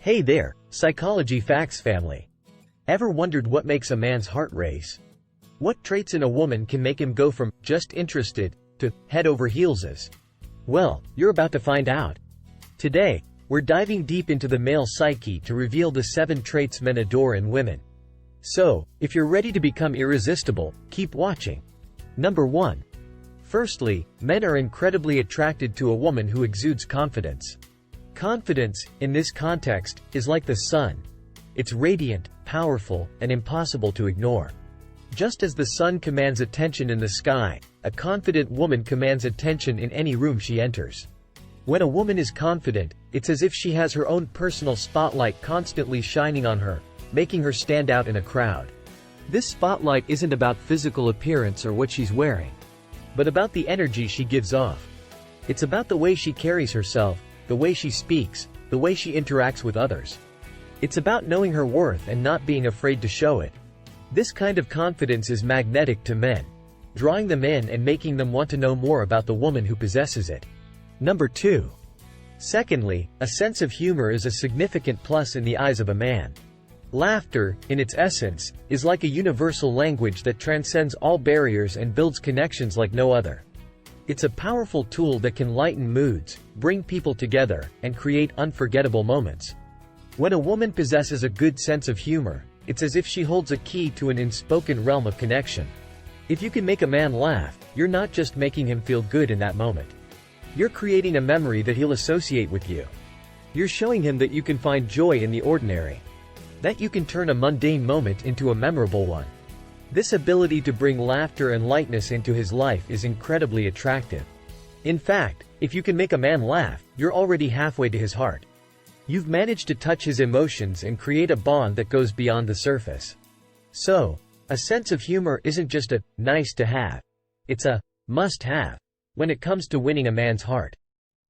Hey there, Psychology Facts family. Ever wondered what makes a man's heart race? What traits in a woman can make him go from just interested to head over heels? Well, you're about to find out. Today, we're diving deep into the male psyche to reveal the 7 traits men adore in women. So, if you're ready to become irresistible, keep watching. Number 1. Firstly, men are incredibly attracted to a woman who exudes confidence. Confidence, in this context, is like the sun. It's radiant, powerful, and impossible to ignore. Just as the sun commands attention in the sky, a confident woman commands attention in any room she enters. When a woman is confident, it's as if she has her own personal spotlight constantly shining on her, making her stand out in a crowd. This spotlight isn't about physical appearance or what she's wearing, but about the energy she gives off. It's about the way she carries herself, the way she speaks, the way she interacts with others. It's about knowing her worth and not being afraid to show it. This kind of confidence is magnetic to men, drawing them in and making them want to know more about the woman who possesses it. Number 2. Secondly, a sense of humor is a significant plus in the eyes of a man. Laughter, in its essence, is like a universal language that transcends all barriers and builds connections like no other. It's a powerful tool that can lighten moods, bring people together, and create unforgettable moments. When a woman possesses a good sense of humor, it's as if she holds a key to an unspoken realm of connection. If you can make a man laugh, you're not just making him feel good in that moment. You're creating a memory that he'll associate with you. You're showing him that you can find joy in the ordinary, that you can turn a mundane moment into a memorable one. This ability to bring laughter and lightness into his life is incredibly attractive. In fact, if you can make a man laugh, you're already halfway to his heart. You've managed to touch his emotions and create a bond that goes beyond the surface. So, a sense of humor isn't just a nice to have. It's a must-have when it comes to winning a man's heart.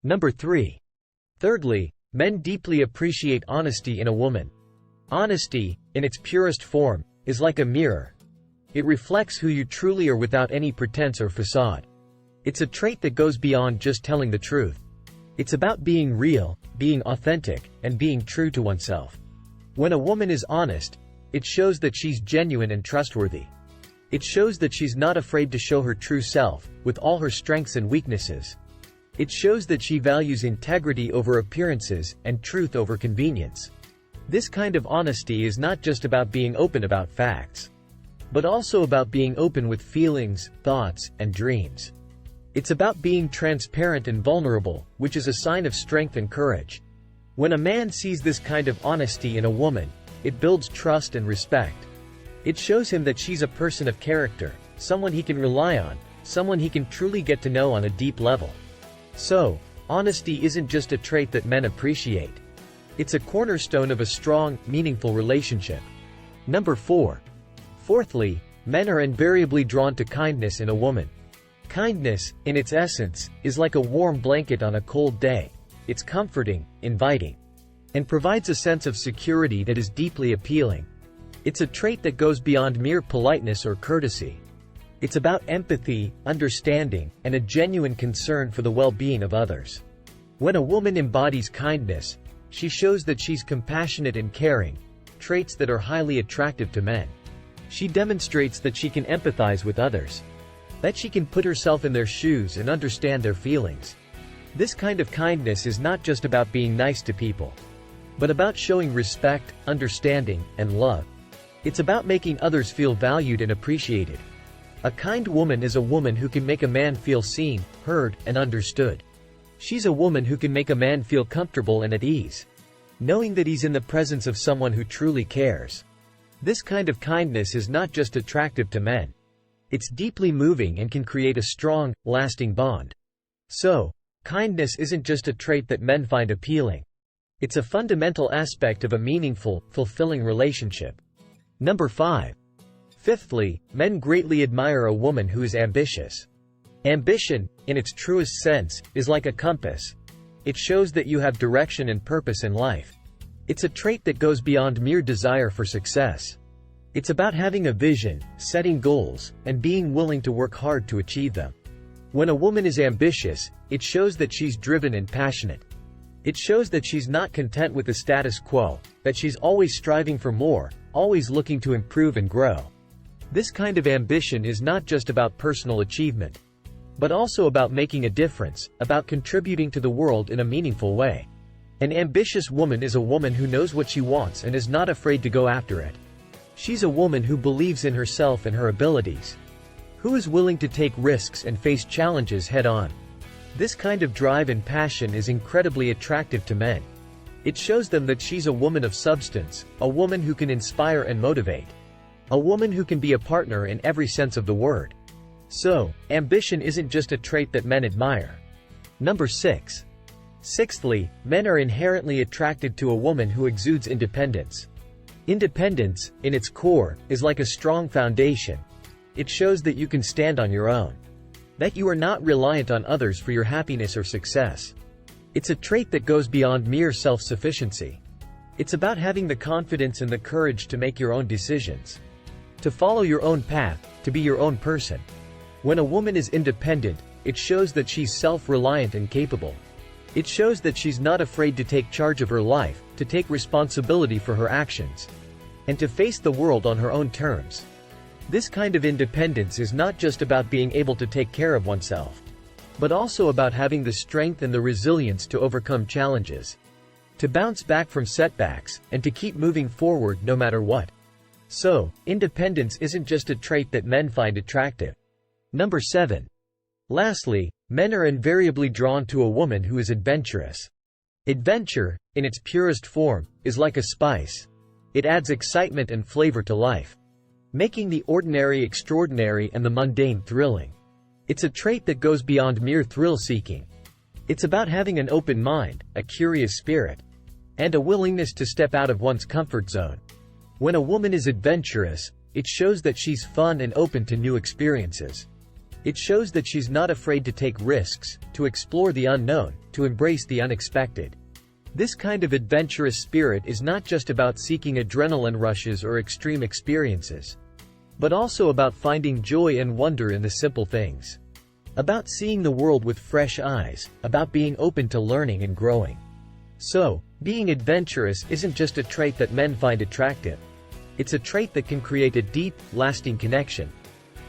Number 3. Thirdly, men deeply appreciate honesty in a woman. Honesty, in its purest form, is like a mirror. It reflects who you truly are without any pretense or facade. It's a trait that goes beyond just telling the truth. It's about being real, being authentic, and being true to oneself. When a woman is honest, it shows that she's genuine and trustworthy. It shows that she's not afraid to show her true self, with all her strengths and weaknesses. It shows that she values integrity over appearances, and truth over convenience. This kind of honesty is not just about being open about facts, but also about being open with feelings, thoughts, and dreams. It's about being transparent and vulnerable, which is a sign of strength and courage. When a man sees this kind of honesty in a woman, it builds trust and respect. It shows him that she's a person of character, someone he can rely on, someone he can truly get to know on a deep level. So, honesty isn't just a trait that men appreciate. It's a cornerstone of a strong, meaningful relationship. Number 4. Fourthly, men are invariably drawn to kindness in a woman. Kindness, in its essence, is like a warm blanket on a cold day. It's comforting, inviting, and provides a sense of security that is deeply appealing. It's a trait that goes beyond mere politeness or courtesy. It's about empathy, understanding, and a genuine concern for the well-being of others. When a woman embodies kindness, she shows that she's compassionate and caring, traits that are highly attractive to men. She demonstrates that she can empathize with others, that she can put herself in their shoes and understand their feelings. This kind of kindness is not just about being nice to people, but about showing respect, understanding, and love. It's about making others feel valued and appreciated. A kind woman is a woman who can make a man feel seen, heard, and understood. She's a woman who can make a man feel comfortable and at ease, knowing that he's in the presence of someone who truly cares. This kind of kindness is not just attractive to men. It's deeply moving and can create a strong, lasting bond. So, kindness isn't just a trait that men find appealing. It's a fundamental aspect of a meaningful, fulfilling relationship. Number 5. Fifthly, men greatly admire a woman who is ambitious. Ambition, in its truest sense, is like a compass. It shows that you have direction and purpose in life. It's a trait that goes beyond mere desire for success. It's about having a vision, setting goals, and being willing to work hard to achieve them. When a woman is ambitious, it shows that she's driven and passionate. It shows that she's not content with the status quo, that she's always striving for more, always looking to improve and grow. This kind of ambition is not just about personal achievement, but also about making a difference, about contributing to the world in a meaningful way. An ambitious woman is a woman who knows what she wants and is not afraid to go after it. She's a woman who believes in herself and her abilities, who is willing to take risks and face challenges head-on. This kind of drive and passion is incredibly attractive to men. It shows them that she's a woman of substance, a woman who can inspire and motivate, a woman who can be a partner in every sense of the word. So, ambition isn't just a trait that men admire. Number 6. Sixthly, men are inherently attracted to a woman who exudes independence. Independence, in its core, is like a strong foundation. It shows that you can stand on your own, that you are not reliant on others for your happiness or success. It's a trait that goes beyond mere self-sufficiency. It's about having the confidence and the courage to make your own decisions, to follow your own path, to be your own person. When a woman is independent, it shows that she's self-reliant and capable. It shows that she's not afraid to take charge of her life, to take responsibility for her actions, and to face the world on her own terms. This kind of independence is not just about being able to take care of oneself, but also about having the strength and the resilience to overcome challenges, to bounce back from setbacks, and to keep moving forward no matter what. So, independence isn't just a trait that men find attractive. Number 7. Lastly, men are invariably drawn to a woman who is adventurous. Adventure, in its purest form, is like a spice. It adds excitement and flavor to life, making the ordinary extraordinary and the mundane thrilling. It's a trait that goes beyond mere thrill-seeking. It's about having an open mind, a curious spirit, and a willingness to step out of one's comfort zone. When a woman is adventurous, it shows that she's fun and open to new experiences. It shows that she's not afraid to take risks, to explore the unknown, to embrace the unexpected. This kind of adventurous spirit is not just about seeking adrenaline rushes or extreme experiences, but also about finding joy and wonder in the simple things, about seeing the world with fresh eyes, about being open to learning and growing. So, being adventurous isn't just a trait that men find attractive. It's a trait that can create a deep, lasting connection.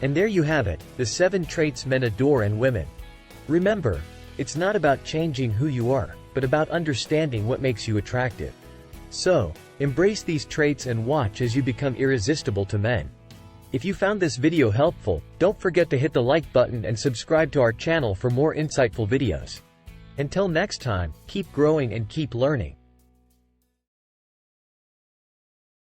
And there you have it, the 7 traits men adore in women. Remember, it's not about changing who you are, but about understanding what makes you attractive. So, embrace these traits and watch as you become irresistible to men. If you found this video helpful, don't forget to hit the like button and subscribe to our channel for more insightful videos. Until next time, keep growing and keep learning.